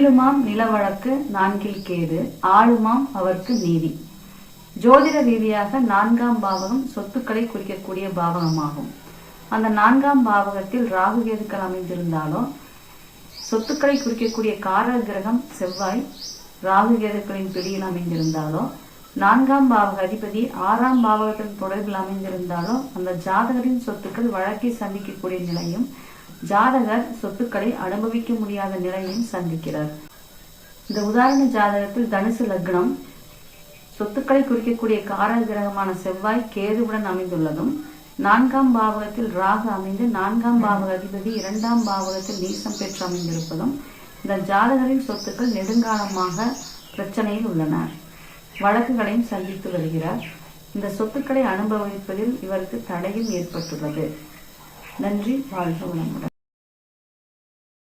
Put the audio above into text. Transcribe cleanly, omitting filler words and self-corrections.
நீளுமாம் நில வழக்கு நான்கில் கேது, ஆளுமாம் அவர்க்கு நீதி. ஜோதிட ரீதியாக 4ஆம் பாவகம் சொத்துக்களை குறிக்கக்கூடிய பாவகமாகும். அந்த 4ஆம் பாவகத்தில் ராகு கேதுக்கள் அமைந்திருந்தாலோ, சொத்துக்களை குறிக்கக்கூடிய காரக கிரகம் செவ்வாய் ராகு கேதுக்களின் பிடியில் அமைந்திருந்தாலோ, 4ஆம் பாவக அதிபதி 6ஆம் பாவகத்தின் தொடர்பில் அமைந்திருந்தாலோ, அந்த ஜாதகரின் சொத்துக்கள் வழக்கை சந்திக்கக்கூடிய நிலையும், ஜாதகர் சொத்துக்களை அனுபவிக்க முடியாத நிலையையும் சந்திக்கிறார். இந்த உதாரண ஜாதகத்தில் தனுசு லக்னம், சொத்துக்களை குறிக்கக்கூடிய காரக கிரகமான செவ்வாய் கேதுவுடன் அமைந்துள்ளதும், 4ஆம் பாவகத்தில் ராகு அமைந்து 4ஆம் பாவக அதிபதி 2ஆம் பாவகத்தில் நீசம் பெற்று அமைந்திருப்பதும், இந்த ஜாதகரின் சொத்துக்கள் நெடுங்காலமாக பிரச்சனையில் உள்ளன. வழக்குகளையும் சந்தித்து வருகிறார். இந்த சொத்துக்களை அனுபவிப்பதில் இவருக்கு தடையும் ஏற்பட்டுள்ளது. நன்றி. வாழ்க வளமுடன்.